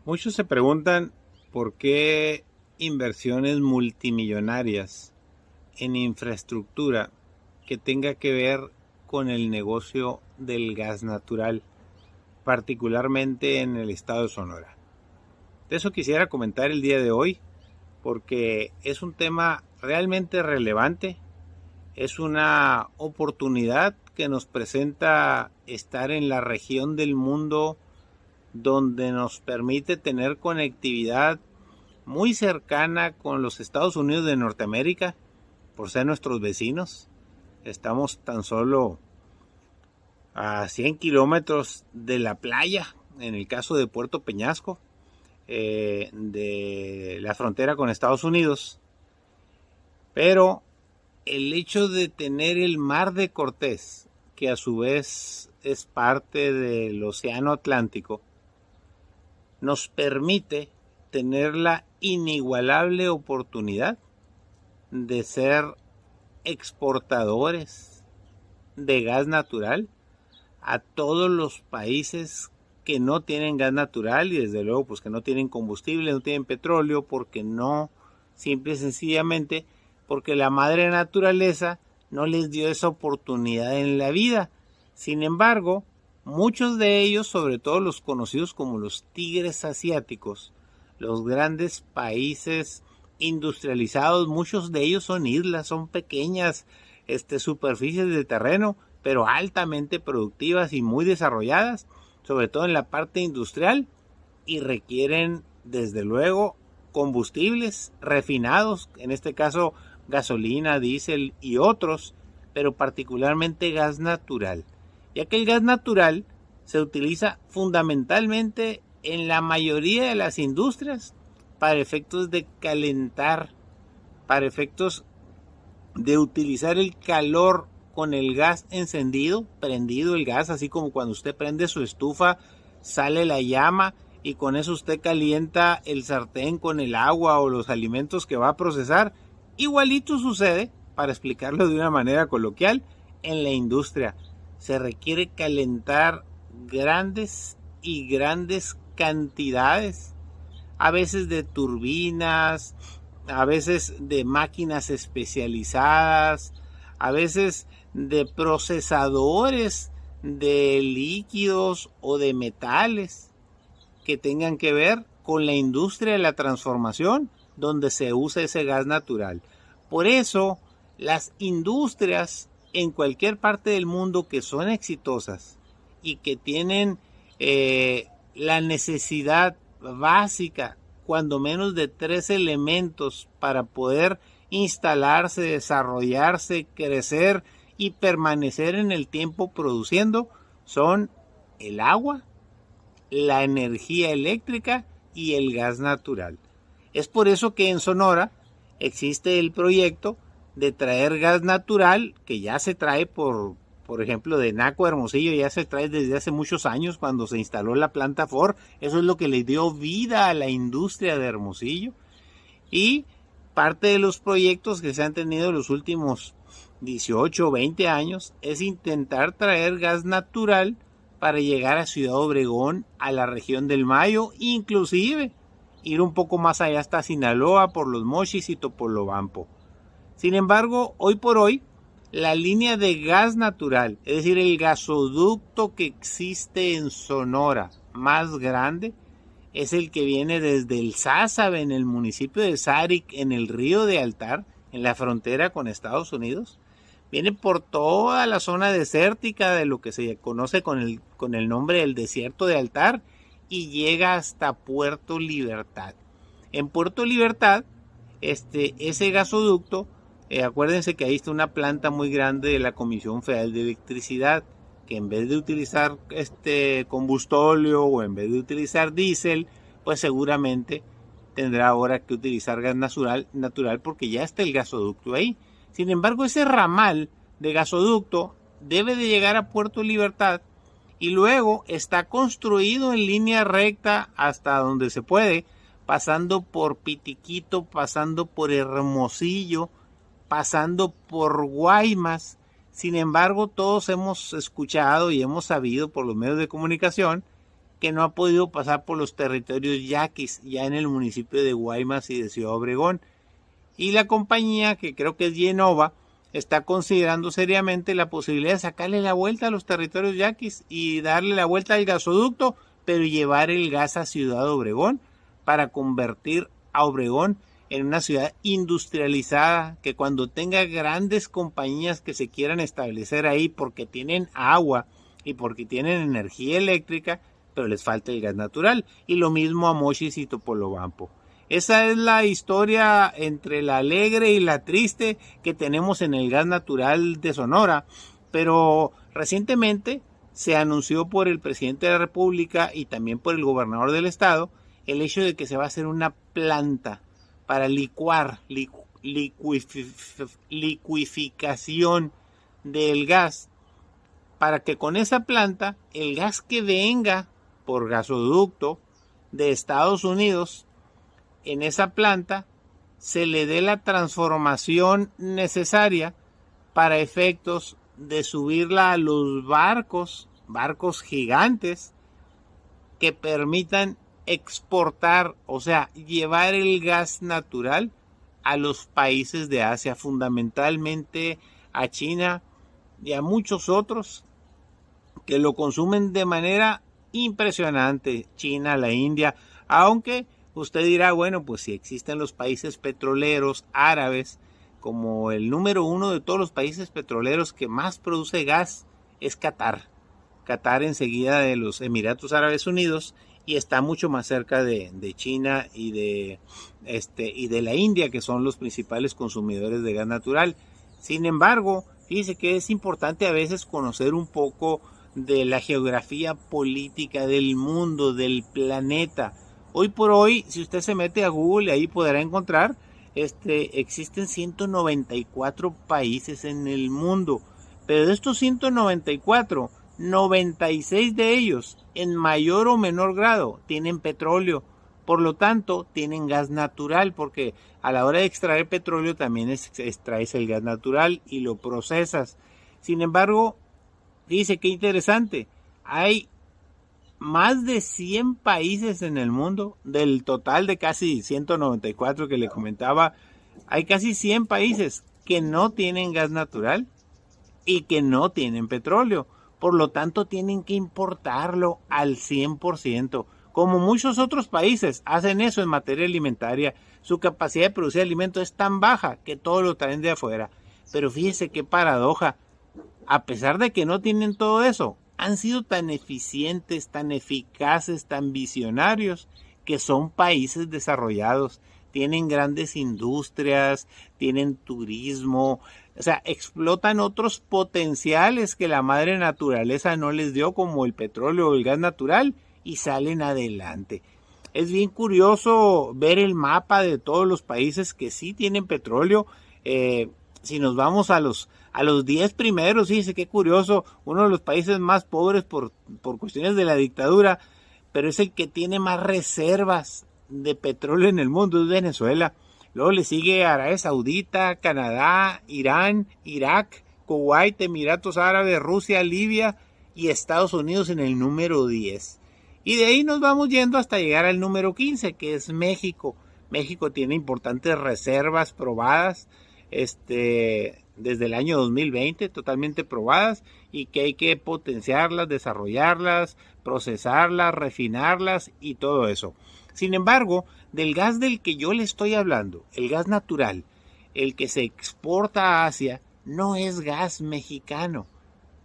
Muchos se preguntan por qué inversiones multimillonarias en infraestructura que tenga que ver con el negocio del gas natural, particularmente en el estado de Sonora. De eso quisiera comentar el día de hoy, porque es un tema realmente relevante, es una oportunidad que nos presenta estar en la región del mundo donde nos permite tener conectividad muy cercana con los Estados Unidos de Norteamérica, por ser nuestros vecinos. Estamos tan solo a 100 kilómetros de la playa, en el caso de Puerto Peñasco, de la frontera con Estados Unidos. Pero el hecho de tener el Mar de Cortés, que a su vez es parte del Océano Atlántico, nos permite tener la inigualable oportunidad de ser exportadores de gas natural a todos los países que no tienen gas natural y desde luego pues que no tienen combustible, no tienen petróleo, porque no, simple y sencillamente porque la madre naturaleza no les dio esa oportunidad en la vida. Sin embargo, muchos de ellos, sobre todo los conocidos como los tigres asiáticos, los grandes países industrializados, muchos de ellos son islas, son pequeñas superficies de terreno, pero altamente productivas y muy desarrolladas, sobre todo en la parte industrial, y requieren desde luego combustibles refinados, en este caso gasolina, diésel y otros, pero particularmente gas natural, ya que el gas natural se utiliza fundamentalmente en la mayoría de las industrias para efectos de calentar, para efectos de utilizar el calor con el gas encendido, prendido el gas, así como cuando usted prende su estufa, sale la llama y con eso usted calienta el sartén con el agua o los alimentos que va a procesar. Igualito sucede, para explicarlo de una manera coloquial, en la industria. Se requiere calentar grandes y grandes cantidades, a veces de turbinas, a veces de máquinas especializadas, a veces de procesadores de líquidos o de metales que tengan que ver con la industria de la transformación donde se usa ese gas natural. Por eso, las industrias en cualquier parte del mundo que son exitosas y que tienen la necesidad básica, cuando menos de 3 elementos para poder instalarse, desarrollarse, crecer y permanecer en el tiempo produciendo, son el agua, la energía eléctrica y el gas natural. Es por eso que en Sonora existe el proyecto de traer gas natural, que ya se trae por ejemplo, de Naco Hermosillo, ya se trae desde hace muchos años cuando se instaló la planta Ford. Eso es lo que le dio vida a la industria de Hermosillo. Y parte de los proyectos que se han tenido en los últimos 18 o 20 años es intentar traer gas natural para llegar a Ciudad Obregón, a la región del Mayo, inclusive ir un poco más allá hasta Sinaloa por los Mochis y Topolobampo. Sin embargo, hoy por hoy, la línea de gas natural, es decir, el gasoducto que existe en Sonora más grande, es el que viene desde el Sázabe, en el municipio de Sarik, en el río de Altar, en la frontera con Estados Unidos. Viene por toda la zona desértica de lo que se conoce con el nombre del desierto de Altar y llega hasta Puerto Libertad. En Puerto Libertad, ese gasoducto, acuérdense que ahí está una planta muy grande de la Comisión Federal de Electricidad, que en vez de utilizar combustóleo o en vez de utilizar diésel, pues seguramente tendrá ahora que utilizar gas natural porque ya está el gasoducto ahí. Sin embargo, ese ramal de gasoducto debe de llegar a Puerto Libertad y luego está construido en línea recta hasta donde se puede, pasando por Pitiquito, pasando por Hermosillo, pasando por Guaymas. Sin embargo, todos hemos escuchado y hemos sabido por los medios de comunicación que no ha podido pasar por los territorios yaquis, ya en el municipio de Guaymas y de Ciudad Obregón. Y la compañía, que creo que es Yenova, está considerando seriamente la posibilidad de sacarle la vuelta a los territorios yaquis y darle la vuelta al gasoducto, pero llevar el gas a Ciudad Obregón para convertir a Obregón en una ciudad industrializada, que cuando tenga grandes compañías que se quieran establecer ahí porque tienen agua y porque tienen energía eléctrica, pero les falta el gas natural. Y lo mismo a Mochis y Topolobampo. Esa es la historia entre la alegre y la triste que tenemos en el gas natural de Sonora, pero recientemente se anunció por el presidente de la República y también por el gobernador del estado el hecho de que se va a hacer una planta para liquificación del gas, para que con esa planta el gas que venga por gasoducto de Estados Unidos, en esa planta se le dé la transformación necesaria para efectos de subirla a los barcos gigantes que permitan exportar, o sea, llevar el gas natural a los países de Asia, fundamentalmente a China y a muchos otros que lo consumen de manera impresionante, China, la India, aunque usted dirá, bueno, pues si existen los países petroleros árabes, como el número uno de todos los países petroleros que más produce gas es Qatar. Qatar enseguida de los Emiratos Árabes Unidos y está mucho más cerca de China y de la India, que son los principales consumidores de gas natural. Sin embargo, fíjese que es importante a veces conocer un poco de la geografía política del mundo, del planeta. Hoy por hoy, si usted se mete a Google, ahí podrá encontrar, existen 194 países en el mundo, pero de estos 194, 96 de ellos, en mayor o menor grado, tienen petróleo. Por lo tanto, tienen gas natural, porque a la hora de extraer petróleo también extraes el gas natural y lo procesas. Sin embargo, dice que interesante, hay más de 100 países en el mundo, del total de casi 194 que le comentaba, hay casi 100 países que no tienen gas natural y que no tienen petróleo. Por lo tanto, tienen que importarlo al 100%. Como muchos otros países hacen eso en materia alimentaria, su capacidad de producir alimentos es tan baja que todo lo traen de afuera. Pero fíjese qué paradoja. A pesar de que no tienen todo eso, han sido tan eficientes, tan eficaces, tan visionarios, que son países desarrollados. Tienen grandes industrias, tienen turismo, o sea, explotan otros potenciales que la madre naturaleza no les dio, como el petróleo o el gas natural, y salen adelante. Es bien curioso ver el mapa de todos los países que sí tienen petróleo. Si nos vamos a los 10 primeros, fíjese qué curioso, uno de los países más pobres por cuestiones de la dictadura, pero es el que tiene más reservas de petróleo en el mundo, es Venezuela. Luego le sigue Arabia Saudita, Canadá, Irán, Irak, Kuwait, Emiratos Árabes, Rusia, Libia y Estados Unidos en el número 10. Y de ahí nos vamos yendo hasta llegar al número 15, que es México. México tiene importantes reservas probadas, desde el año 2020, totalmente probadas, y que hay que potenciarlas, desarrollarlas, procesarlas, refinarlas y todo eso. Sin embargo, del gas del que yo le estoy hablando, el gas natural, el que se exporta a Asia, no es gas mexicano.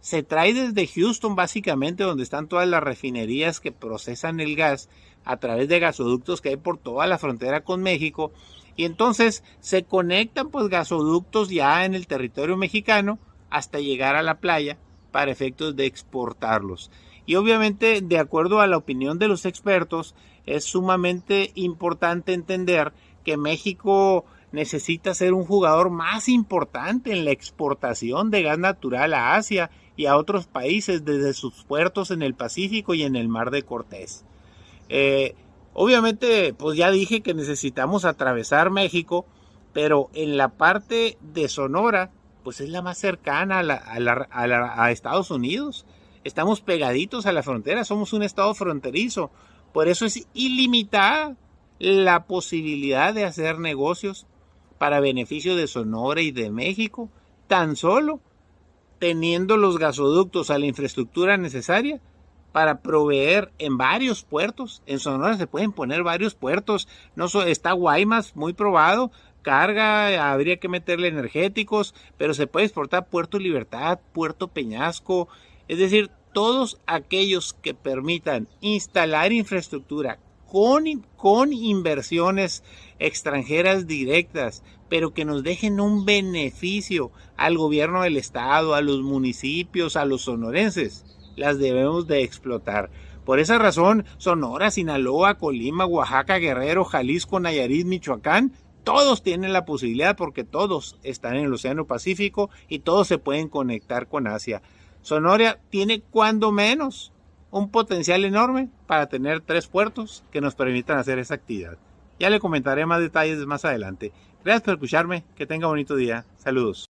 Se trae desde Houston, básicamente, donde están todas las refinerías que procesan el gas a través de gasoductos que hay por toda la frontera con México, y entonces se conectan pues gasoductos ya en el territorio mexicano hasta llegar a la playa para efectos de exportarlos. Y obviamente, de acuerdo a la opinión de los expertos, es sumamente importante entender que México necesita ser un jugador más importante en la exportación de gas natural a Asia y a otros países desde sus puertos en el Pacífico y en el Mar de Cortés. Obviamente, pues ya dije que necesitamos atravesar México, pero en la parte de Sonora, pues es la más cercana a Estados Unidos. Estamos pegaditos a la frontera, somos un estado fronterizo. Por eso es ilimitada la posibilidad de hacer negocios para beneficio de Sonora y de México, tan solo teniendo los gasoductos a la infraestructura necesaria para proveer en varios puertos. En Sonora se pueden poner varios puertos. No está Guaymas, muy probado. Carga, habría que meterle energéticos, pero se puede exportar Puerto Libertad, Puerto Peñasco. Es decir, todos aquellos que permitan instalar infraestructura con inversiones extranjeras directas, pero que nos dejen un beneficio al gobierno del estado, a los municipios, a los sonorenses, las debemos de explotar. Por esa razón, Sonora, Sinaloa, Colima, Oaxaca, Guerrero, Jalisco, Nayarit, Michoacán, todos tienen la posibilidad porque todos están en el Océano Pacífico y todos se pueden conectar con Asia. Sonora tiene cuando menos un potencial enorme para tener 3 puertos que nos permitan hacer esa actividad. Ya le comentaré más detalles más adelante. Gracias por escucharme, que tenga bonito día. Saludos.